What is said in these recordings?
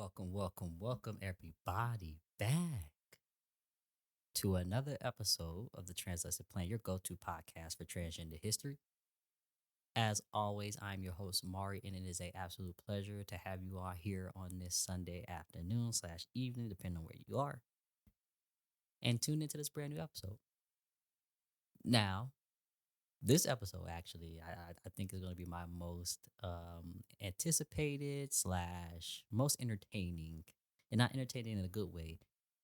welcome, everybody back to another episode of the Translation Plan, your go to podcast for transgender history. As always, I'm your host, Mari, and it is an absolute pleasure to have you all here on this Sunday afternoon slash evening, depending on where you are, and tune into this brand new episode. Now, this episode actually, I think is going to be my most anticipated slash most entertaining, and not entertaining in a good way,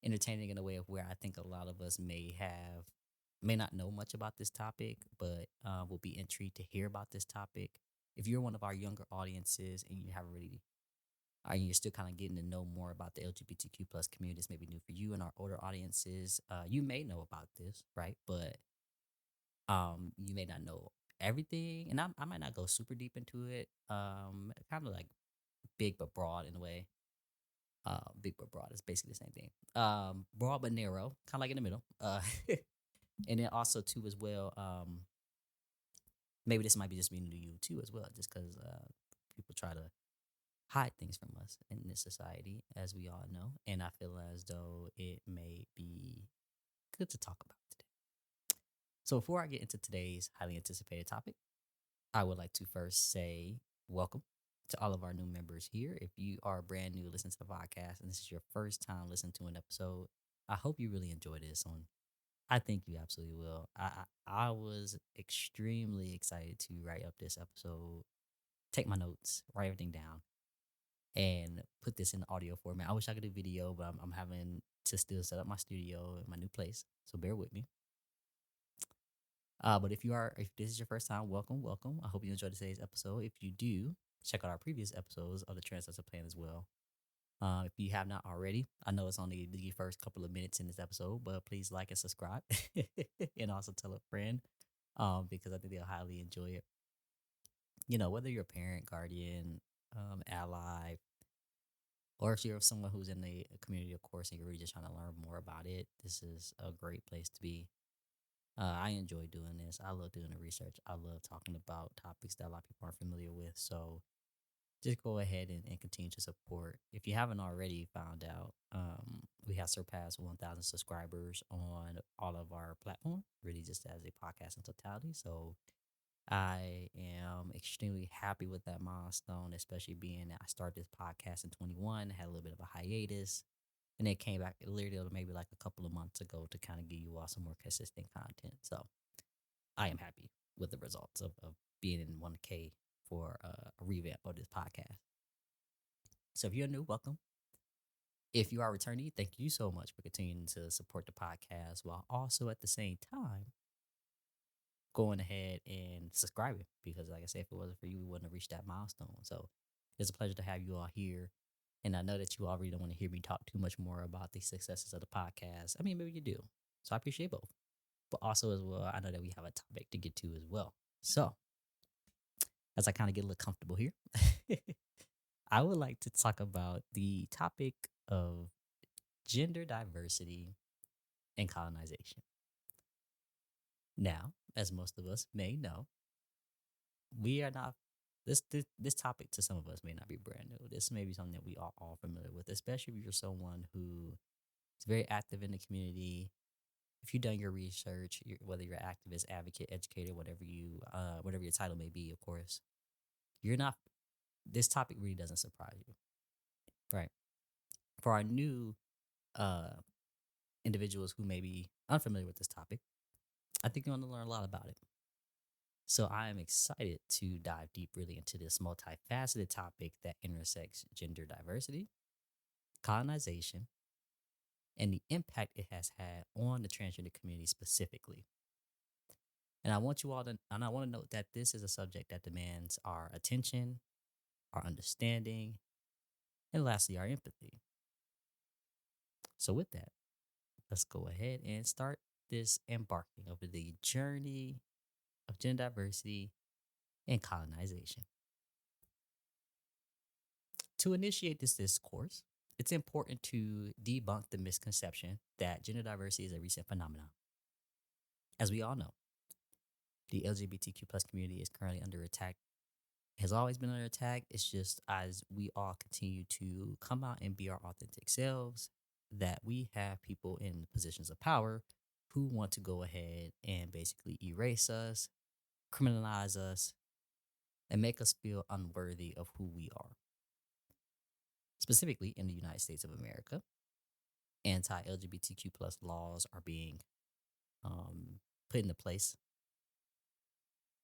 entertaining in a way of where I think a lot of us may not know much about this topic, but will be intrigued to hear about this topic. If you're one of our younger audiences and you haven't really, you're still kind of getting to know more about the LGBTQ plus community, this may be new for you. And our older audiences, you may know about this, right? But you may not know everything, and I might not go super deep into it. Kind of like big but broad in a way. Big but broad is basically the same thing. Broad but narrow, kind of like in the middle. And then also too as well. Maybe this might be just me to you too as well, just because people try to hide things from us in this society, as we all know, and I feel as though it may be good to talk about today. So before I get into today's highly anticipated topic, I would like to first say welcome to all of our new members here. If you are brand new listening to the podcast and this is your first time listening to an episode, I hope you really enjoy this one. I think you absolutely will. I was extremely excited to write up this episode, take my notes, write everything down, and put this in audio format. I wish I could do video, but I'm having to still set up my studio in my new place, so bear with me. But if this is your first time, welcome. I hope you enjoyed today's episode. If you do, check out our previous episodes of the Translation Plan as well. If you have not already, I know it's only the first couple of minutes in this episode, but please like and subscribe, and also tell a friend, because I think they'll highly enjoy it. You know, whether you're a parent, guardian, ally, or if you're someone who's in the community, of course, and you're really just trying to learn more about it, this is a great place to be. I enjoy doing this. I love doing the research. I love talking about topics that a lot of people aren't familiar with. So just go ahead and continue to support. If you haven't already found out, we have surpassed 1,000 subscribers on all of our platforms, really just as a podcast in totality. So I am extremely happy with that milestone, especially being that I started this podcast in 21, had a little bit of a hiatus, and then came back literally maybe like a couple of months ago to kind of give you all some more consistent content. So I am happy with the results of being in 1K for a revamp of this podcast. So if you're new, welcome. If you are returning, thank you so much for continuing to support the podcast while also at the same time going ahead and subscribing, because like I said, if it wasn't for you, we wouldn't have reached that milestone. So it's a pleasure to have you all here. And I know that you already don't want to hear me talk too much more about the successes of the podcast. I mean, maybe you do. So I appreciate both. But also as well, I know that we have a topic to get to as well. So as I kind of get a little comfortable here, I would like to talk about the topic of gender diversity and colonization. Now, as most of us may know, we are not this topic to some of us may not be brand new. This may be something that we are all familiar with, especially if you're someone who is very active in the community. If you've done your research, whether you're an activist, advocate, educator, whatever your title may be, of course, you're not. This topic really doesn't surprise you, right? For our new uh, individuals who may be unfamiliar with this topic, I think you're going to learn a lot about it. So I am excited to dive deep really into this multifaceted topic that intersects gender diversity, colonization, and the impact it has had on the transgender community specifically. And I want to note that this is a subject that demands our attention, our understanding, and lastly, our empathy. So with that, let's go ahead and start this embarking over the journey of gender diversity and colonization. To initiate this discourse, it's important to debunk the misconception that gender diversity is a recent phenomenon. As we all know, the LGBTQ plus community is currently under attack has always been under attack. It's just as we all continue to come out and be our authentic selves, that we have people in positions of power who want to go ahead and basically erase us, criminalize us, and make us feel unworthy of who we are. Specifically in the United States of America, anti LGBTQ plus laws are being put into place.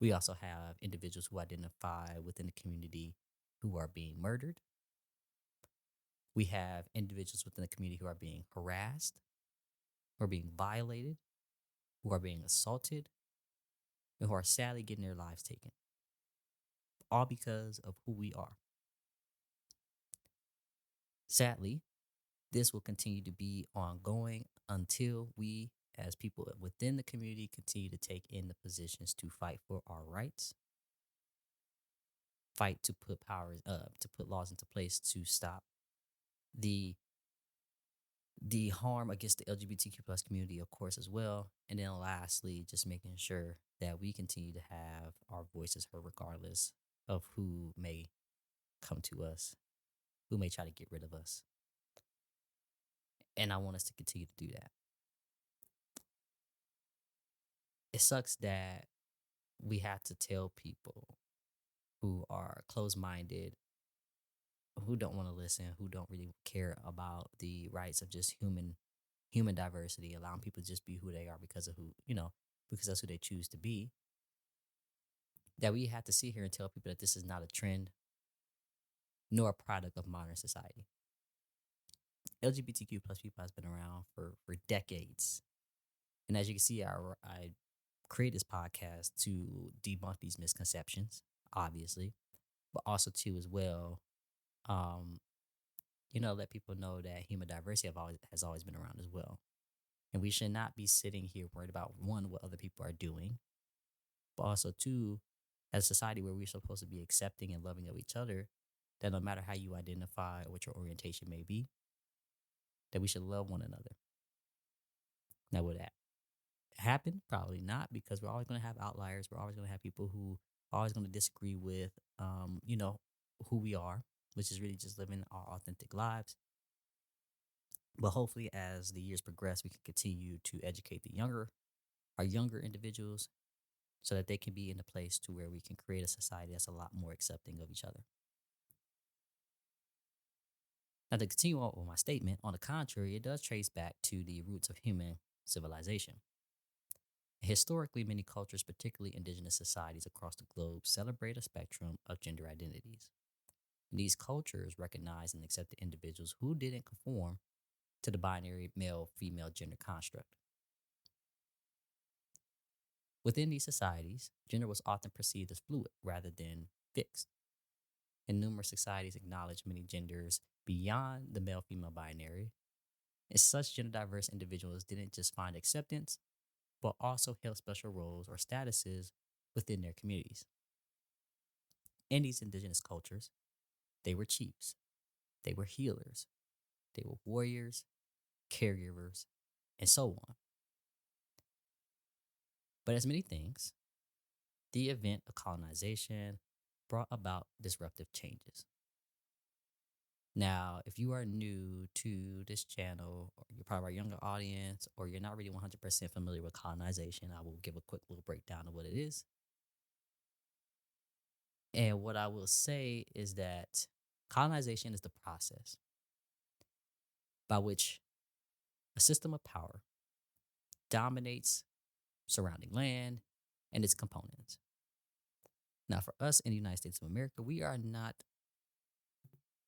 We also have individuals who identify within the community who are being murdered. We have individuals within the community who are being harassed, who are being violated, who are being assaulted, and who are sadly getting their lives taken, all because of who we are. Sadly, this will continue to be ongoing until we, as people within the community, continue to take in the positions to fight for our rights, fight to put to put laws into place to stop the harm against the LGBTQ plus community, of course, as well. And then lastly, just making sure that we continue to have our voices heard regardless of who may come to us, who may try to get rid of us. And I want us to continue to do that. It sucks that we have to tell people who are closed minded, who don't want to listen, who don't really care about the rights of just human diversity, allowing people to just be who they are because of because that's who they choose to be, that we have to sit here and tell people that this is not a trend nor a product of modern society. LGBTQ plus people has been around for decades. And as you can see, I create this podcast to debunk these misconceptions, obviously, but also too as well, um, let people know that human diversity has always been around as well. And we should not be sitting here worried about one, what other people are doing, but also two, as a society where we're supposed to be accepting and loving of each other, that no matter how you identify or what your orientation may be, that we should love one another. Now, would that happen? Probably not, because we're always going to have outliers. We're always going to have people who are always going to disagree with, who we are, which is really just living our authentic lives. But hopefully, as the years progress, we can continue to educate our younger individuals, so that they can be in a place to where we can create a society that's a lot more accepting of each other. Now, to continue on with my statement, on the contrary, it does trace back to the roots of human civilization. Historically, many cultures, particularly indigenous societies across the globe, celebrate a spectrum of gender identities. And these cultures recognize and accept the individuals who didn't conform to the binary male female gender construct. Within these societies, gender was often perceived as fluid rather than fixed. And numerous societies acknowledge many genders beyond the male female binary. And such gender diverse individuals didn't just find acceptance, but also held special roles or statuses within their communities. In these indigenous cultures, they were chiefs, they were healers, they were warriors, caregivers, and so on. But as many things, the event of colonization brought about disruptive changes. Now, if you are new to this channel, or you're part of our younger audience, or you're not really 100% familiar with colonization, I will give a quick little breakdown of what it is. And what I will say is that colonization is the process by which a system of power dominates surrounding land and its components. Now, for us in the United States of America, we are not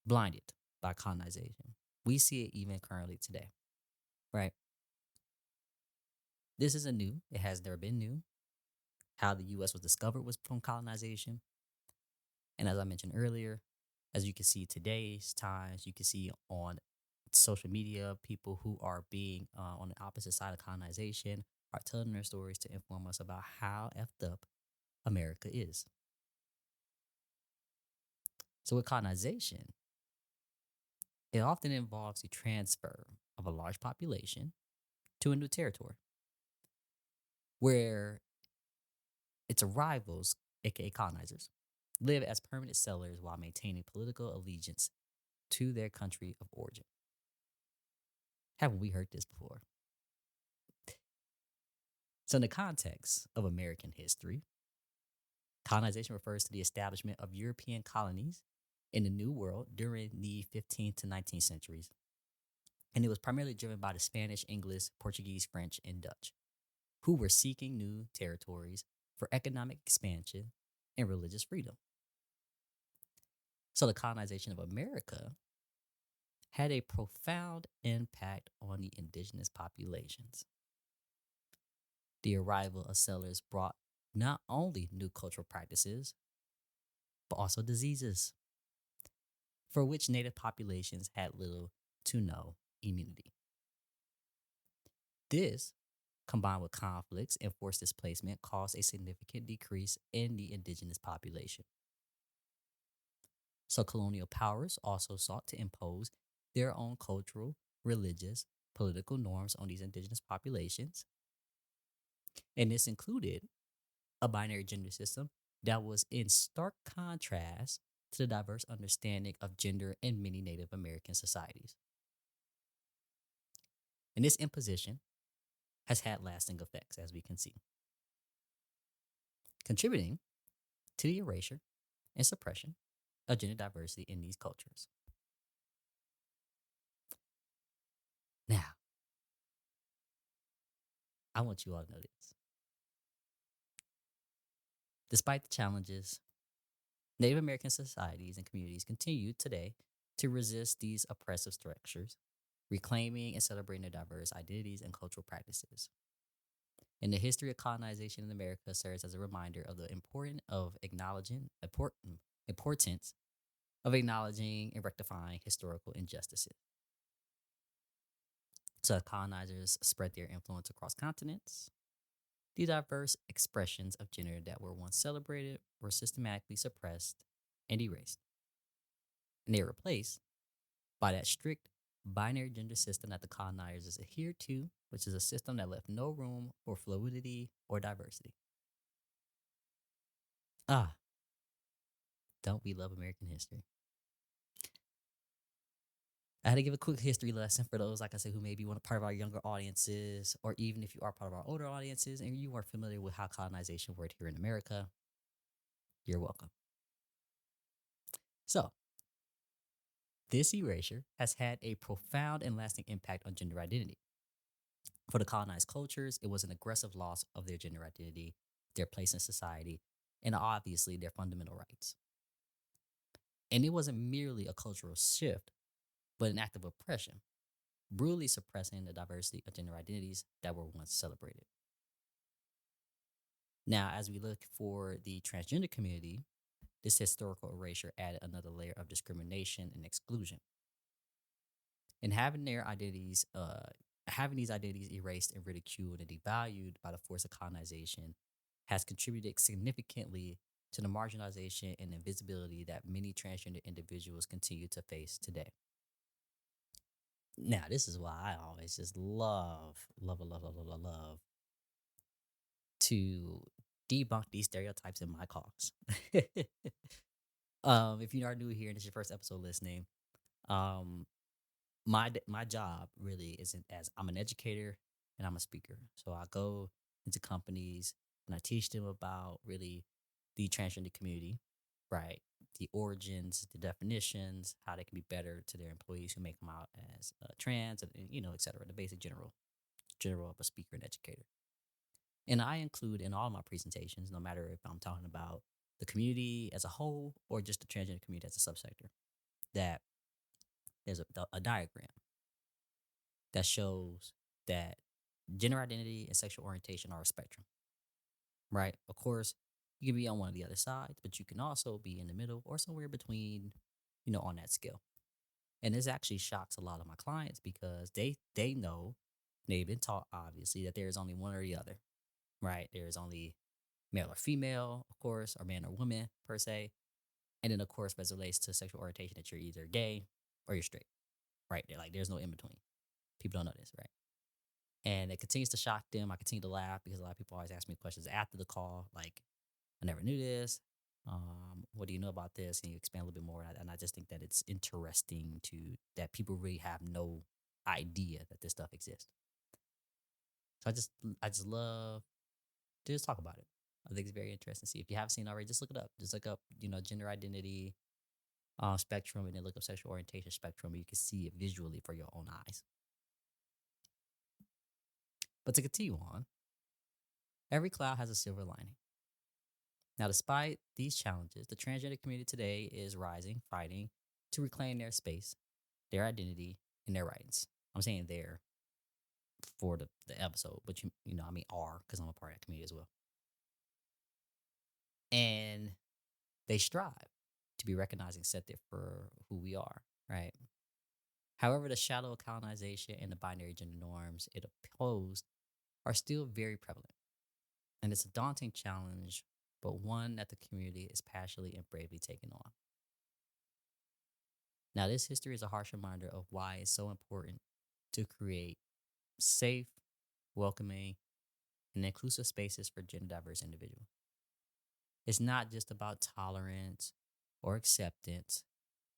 blinded by colonization. We see it even currently today, right? This isn't new. It has never been new. How the U.S. was discovered was from colonization. And as I mentioned earlier, as you can see today's times, you can see on social media, people who are being on the opposite side of colonization are telling their stories to inform us about how effed up America is. So with colonization, it often involves the transfer of a large population to a new territory where its arrivals, aka colonizers, live as permanent settlers while maintaining political allegiance to their country of origin. Haven't we heard this before? So, in the context of American history, colonization refers to the establishment of European colonies in the New World during the 15th to 19th centuries. And it was primarily driven by the Spanish, English, Portuguese, French, and Dutch, who were seeking new territories for economic expansion and religious freedom. So, the colonization of America had a profound impact on the indigenous populations. The arrival of settlers brought not only new cultural practices, but also diseases for which native populations had little to no immunity. This, combined with conflicts and forced displacement, caused a significant decrease in the indigenous population. So, colonial powers also sought to impose their own cultural, religious, political norms on these indigenous populations. And this included a binary gender system that was in stark contrast to the diverse understanding of gender in many Native American societies. And this imposition has had lasting effects, as we can see, contributing to the erasure and suppression of gender diversity in these cultures. Now, I want you all to know this. Despite the challenges, Native American societies and communities continue today to resist these oppressive structures, reclaiming and celebrating their diverse identities and cultural practices. And the history of colonization in America serves as a reminder of the importance of acknowledging and rectifying historical injustices. So, as colonizers spread their influence across continents, the diverse expressions of gender that were once celebrated were systematically suppressed and erased. And they were replaced by that strict binary gender system that the colonizers adhered to, which is a system that left no room for fluidity or diversity. Ah, don't we love American history? I had to give a quick history lesson for those, like I said, who may be part of our younger audiences, or even if you are part of our older audiences and you are familiar with how colonization worked here in America, you're welcome. So, this erasure has had a profound and lasting impact on gender identity. For the colonized cultures, it was an aggressive loss of their gender identity, their place in society, and obviously their fundamental rights. And it wasn't merely a cultural shift, but an act of oppression, brutally suppressing the diversity of gender identities that were once celebrated. Now, as we look for the transgender community, this historical erasure added another layer of discrimination and exclusion. And having these identities erased and ridiculed and devalued by the force of colonization has contributed significantly to the marginalization and invisibility that many transgender individuals continue to face today. Now, this is why I always just love to debunk these stereotypes in my cause. If you are new here and this is your first episode listening, um, my job really isn't as I'm an educator and I'm a speaker. So I go into companies and I teach them about really the transgender community, right? The origins, the definitions, how they can be better to their employees who make them out as trans, and et cetera. The basic general of a speaker and educator. And I include in all my presentations, no matter if I'm talking about the community as a whole or just the transgender community as a subsector, that there's a diagram that shows that gender identity and sexual orientation are a spectrum, right? Of course, you can be on one of the other sides, but you can also be in the middle or somewhere between, on that scale. And this actually shocks a lot of my clients because they know, they've been taught obviously that there is only one or the other, right? There is only male or female, of course, or man or woman per se. And then of course, as it relates to sexual orientation, that you're either gay or you're straight, right? They're like, there's no in between. People don't know this, right? And it continues to shock them. I continue to laugh because a lot of people always ask me questions after the call, like, I never knew this. What do you know about this? And you expand a little bit more. And I just think that it's interesting to that people really have no idea that this stuff exists. So I just love to just talk about it. I think it's very interesting. See if you haven't seen it already, just look it up. Just look up, gender identity spectrum, and then look up sexual orientation spectrum. And you can see it visually for your own eyes. But to continue on, every cloud has a silver lining. Now, despite these challenges, the transgender community today is rising, fighting to reclaim their space, their identity, and their rights. I'm saying there for the episode, but I mean are because I'm a part of that community as well. And they strive to be recognized and accepted for who we are, right? However, the shadow of colonization and the binary gender norms it opposed are still very prevalent. And it's a daunting challenge, but one that the community is passionately and bravely taking on. Now, this history is a harsh reminder of why it's so important to create safe, welcoming, and inclusive spaces for gender diverse individuals. It's not just about tolerance or acceptance,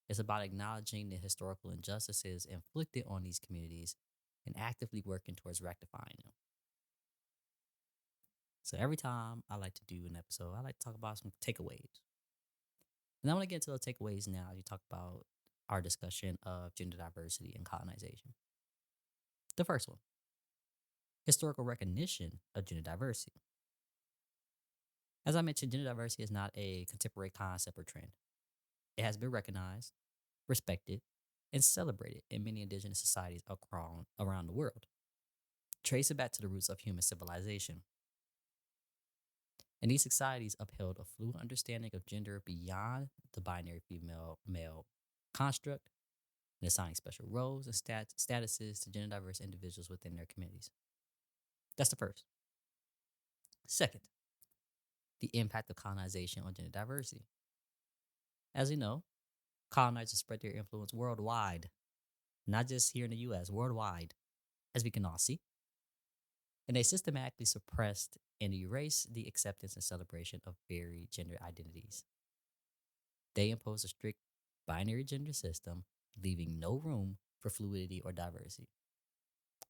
it's about acknowledging the historical injustices inflicted on these communities and actively working towards rectifying them. So, every time I like to do an episode, I like to talk about some takeaways. And I'm going to get into those takeaways now. You talk about our discussion of gender diversity and colonization. The first one, historical recognition of gender diversity. As I mentioned, gender diversity is not a contemporary concept or trend. It has been recognized, respected, and celebrated in many indigenous societies around the world. Trace it back to the roots of human civilization. And these societies upheld a fluid understanding of gender beyond the binary female male construct and assigning special roles and statuses to gender diverse individuals within their communities. That's the first. Second, the impact of colonization on gender diversity. As you know, colonizers spread their influence worldwide, not just here in the US, worldwide, as we can all see. And they systematically suppressed and erased the acceptance and celebration of varied gender identities. They imposed a strict binary gender system, leaving no room for fluidity or diversity.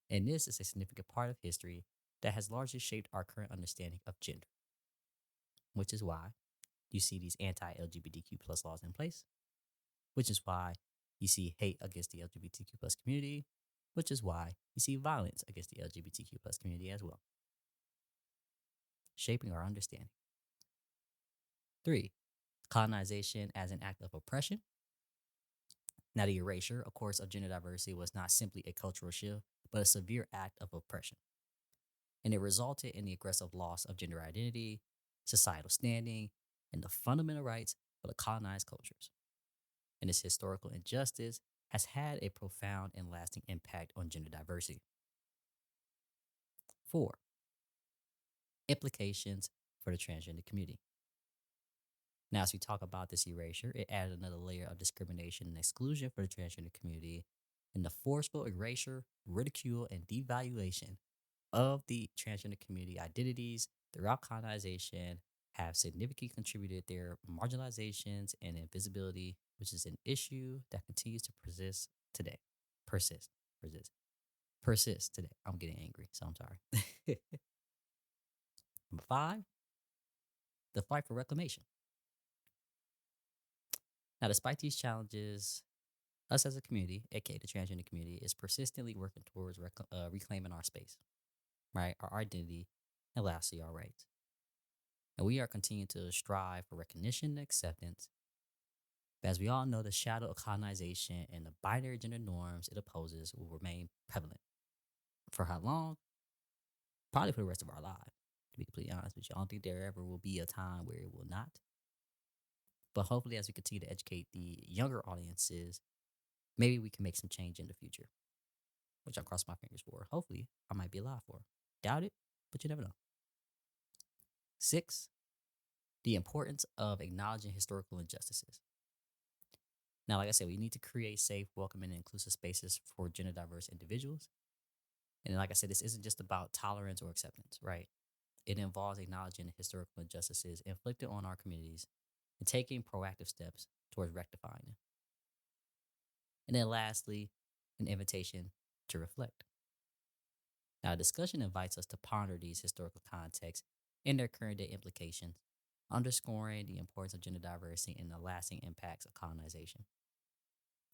And this is a significant part of history that has largely shaped our current understanding of gender, which is why you see these anti-LGBTQ plus laws in place, which is why you see hate against the LGBTQ plus community, which is why you see violence against the LGBTQ plus community as well, shaping our understanding. 3, colonization as an act of oppression. Now, the erasure, of course, of gender diversity was not simply a cultural shift, but a severe act of oppression. And it resulted in the aggressive loss of gender identity, societal standing, and the fundamental rights of the colonized cultures. And this historical injustice has had a profound and lasting impact on gender diversity. 4, implications for the transgender community. Now, as we talk about this erasure, it added another layer of discrimination and exclusion for the transgender community, and the forceful erasure, ridicule, and devaluation of the transgender community identities throughout colonization have significantly contributed their marginalizations and invisibility, which is an issue that continues to persist today. Persist today. I'm getting angry, so I'm sorry. Number 5, the fight for reclamation. Now, despite these challenges, us as a community, aka the transgender community, is persistently working towards reclaiming our space, right? Our identity, and lastly, our rights. And we are continuing to strive for recognition and acceptance. But as we all know, the shadow of colonization and the binary gender norms it opposes will remain prevalent. For how long? Probably for the rest of our lives, to be completely honest with you. I don't think there ever will be a time where it will not. But hopefully, as we continue to educate the younger audiences, maybe we can make some change in the future, which I cross my fingers for. Hopefully, I might be alive for. Doubt it, but you never know. 6, the importance of acknowledging historical injustices. Now, like I said, we need to create safe, welcoming, and inclusive spaces for gender diverse individuals. And like I said, this isn't just about tolerance or acceptance, right? It involves acknowledging the historical injustices inflicted on our communities and taking proactive steps towards rectifying them. And then lastly, an invitation to reflect. Now, the discussion invites us to ponder these historical contexts and their current day implications, underscoring the importance of gender diversity and the lasting impacts of colonization.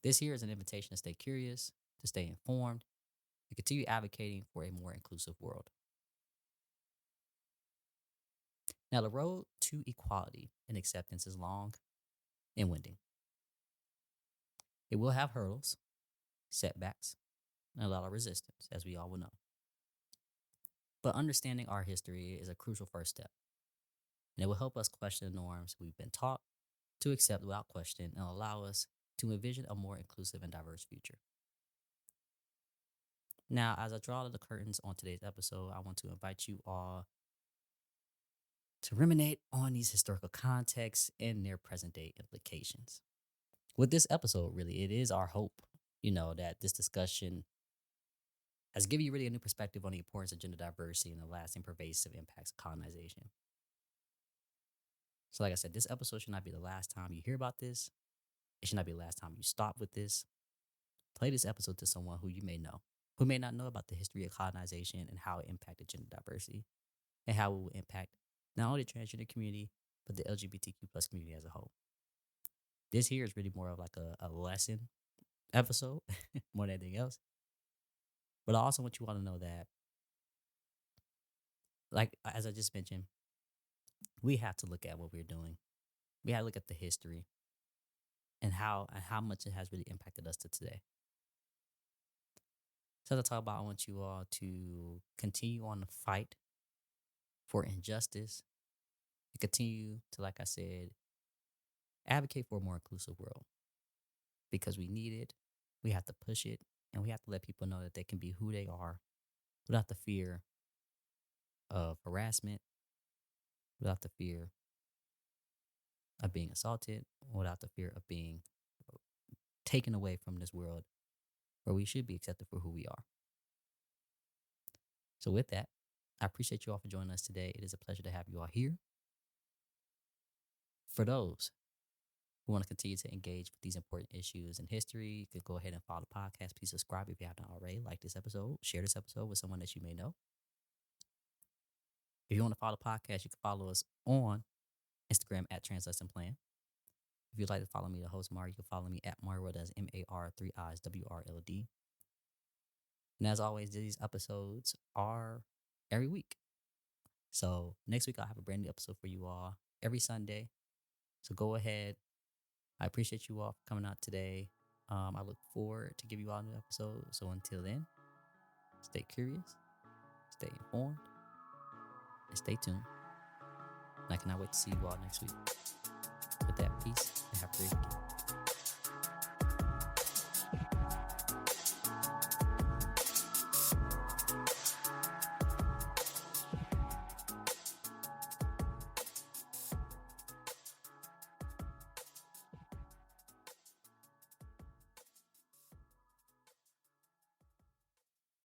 This here is an invitation to stay curious, to stay informed, and continue advocating for a more inclusive world. Now, the road to equality and acceptance is long and winding. It will have hurdles, setbacks, and a lot of resistance, as we all will know. But understanding our history is a crucial first step, and it will help us question the norms we've been taught to accept without question and allow us to envision a more inclusive and diverse future. Now, as I draw the curtains on today's episode, I want to invite you all to ruminate on these historical contexts and their present day implications. With this episode, really, it is our hope, that this discussion has given you really a new perspective on the importance of gender diversity and the lasting pervasive impacts of colonization. So, like I said, this episode should not be the last time you hear about this. It should not be the last time you stop with this. Play this episode to someone who you may know, who may not know about the history of colonization and how it impacted gender diversity and how it will impact not only the transgender community, but the LGBTQ plus community as a whole. This here is really more of like a lesson episode more than anything else. But I also want you all to know that, like, as I just mentioned, we have to look at what we're doing. We have to look at the history and how much it has really impacted us to today. So to talk about, I want you all to continue on the fight for injustice and continue to, like I said, advocate for a more inclusive world because we need it. We have to push it, and we have to let people know that they can be who they are without the fear of harassment, without the fear of being assaulted, without the fear of being taken away from this world where we should be accepted for who we are. So with that, I appreciate you all for joining us today. It is a pleasure to have you all here. For those who want to continue to engage with these important issues in history, you could go ahead and follow the podcast. Please subscribe if you haven't already. Like this episode, share this episode with someone that you may know. If you want to follow the podcast, you can follow us on Instagram at translesson.plan. If you'd like to follow me, the host Mari, you can follow me at mariiiwrld, that's MAR3ISWRLD. And as always, these episodes are every week. So next week, I'll have a brand new episode for you all every Sunday. So go ahead. I appreciate you all for coming out today. I look forward to give you all a new episode. So until then, stay curious, stay informed, and stay tuned. And I cannot wait to see you all next week. With that, peace and have a great weekend.